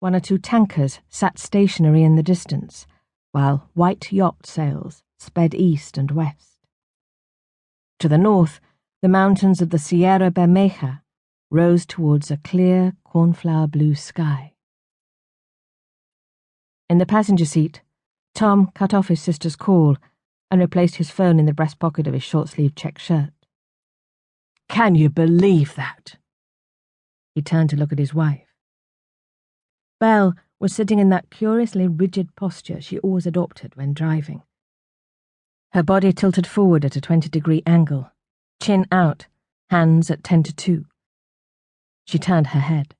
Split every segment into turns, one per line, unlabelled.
one or two tankers sat stationary in the distance, while white yacht sails sped east and west. To the north, the mountains of the Sierra Bermeja rose towards a clear, cornflower blue sky. In the passenger seat, Tom cut off his sister's call and replaced his phone in the breast pocket of his short-sleeved check shirt.
"Can you believe that?"
He turned to look at his wife. Belle was sitting in that curiously rigid posture she always adopted when driving. Her body tilted forward at a 20-degree angle, chin out, hands at 10 to 2. She turned her head.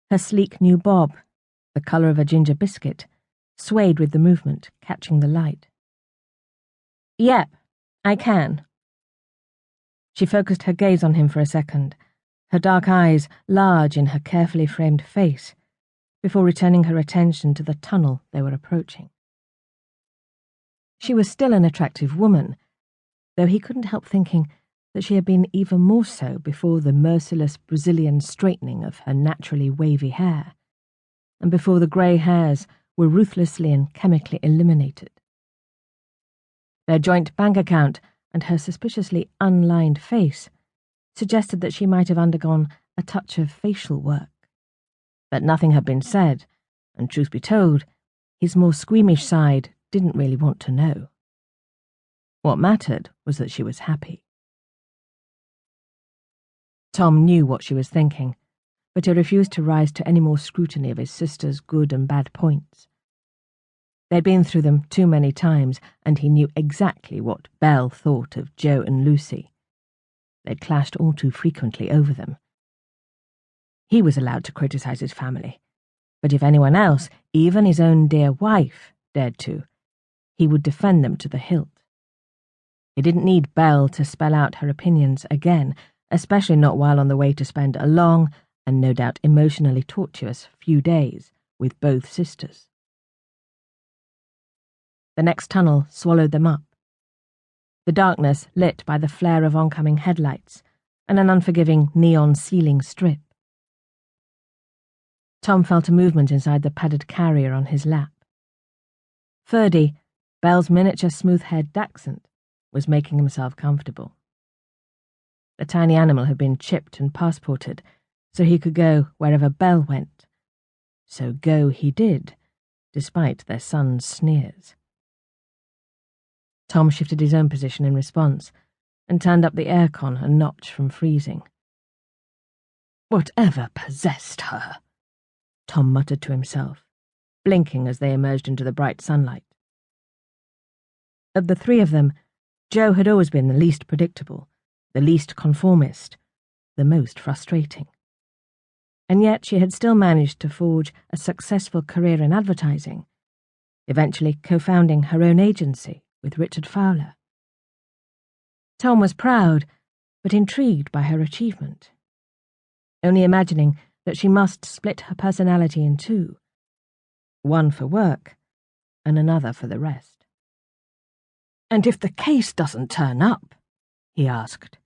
Her sleek new bob, the colour of a ginger biscuit, swayed with the movement, catching the light. "Yep, I can." She focused her gaze on him for a second, her dark eyes large in her carefully framed face, before returning her attention to the tunnel they were approaching. She was still an attractive woman, though he couldn't help thinking that she had been even more so before the merciless Brazilian straightening of her naturally wavy hair, and before the grey hairs were ruthlessly and chemically eliminated. Their joint bank account and her suspiciously unlined face suggested that she might have undergone a touch of facial work. That nothing had been said, and truth be told, his more squeamish side didn't really want to know. What mattered was that she was happy. Tom knew what she was thinking, but he refused to rise to any more scrutiny of his sister's good and bad points. They'd been through them too many times, and he knew exactly what Belle thought of Joe and Lucy. They'd clashed all too frequently over them. He was allowed to criticize his family, but if anyone else, even his own dear wife, dared to, he would defend them to the hilt. He didn't need Belle to spell out her opinions again, especially not while on the way to spend a long, and no doubt emotionally tortuous, few days with both sisters. The next tunnel swallowed them up. The darkness lit by the flare of oncoming headlights and an unforgiving neon ceiling strip. Tom felt a movement inside the padded carrier on his lap. Ferdy, Belle's miniature smooth-haired dachshund, was making himself comfortable. The tiny animal had been chipped and passported, so he could go wherever Belle went. So go he did, despite their son's sneers. Tom shifted his own position in response, and turned up the aircon a notch from freezing.
"Whatever possessed her?"
Tom muttered to himself, blinking as they emerged into the bright sunlight. Of the three of them, Joe had always been the least predictable, the least conformist, the most frustrating. And yet she had still managed to forge a successful career in advertising, eventually co-founding her own agency with Richard Fowler. Tom was proud, but intrigued by her achievement, only imagining that she must split her personality in two, one for work and another for the rest.
"And if the case doesn't turn up?" he asked.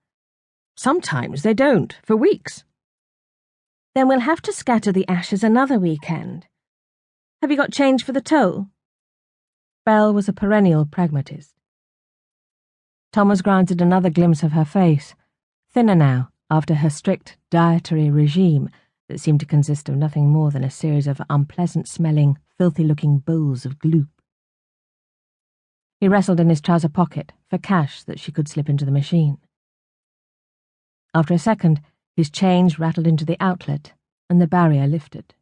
"Sometimes they don't, for weeks."
"Then we'll have to scatter the ashes another weekend. Have you got change for the toll?" Belle was a perennial pragmatist. Tom was granted another glimpse of her face, thinner now after her strict dietary regime that seemed to consist of nothing more than a series of unpleasant-smelling, filthy-looking bowls of gloop. He wrestled in his trouser pocket for cash that she could slip into the machine. After a second, his change rattled into the outlet, and the barrier lifted.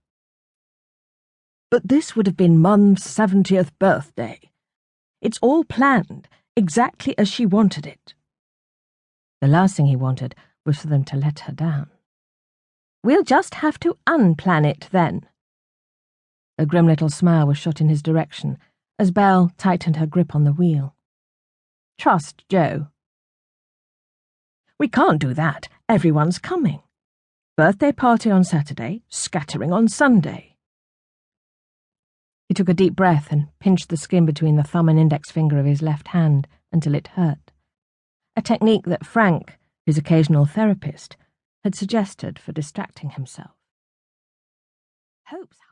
"But this would have been Mum's 70th birthday. It's all planned, exactly as she wanted it."
The last thing he wanted was for them to let her down. "We'll just have to unplan it, then." A grim little smile was shot in his direction as Belle tightened her grip on the wheel. "Trust Joe."
"We can't do that. Everyone's coming. Birthday party on Saturday, scattering on Sunday."
He took a deep breath and pinched the skin between the thumb and index finger of his left hand until it hurt, a technique that Frank, his occasional therapist, had suggested for distracting himself. "Hope's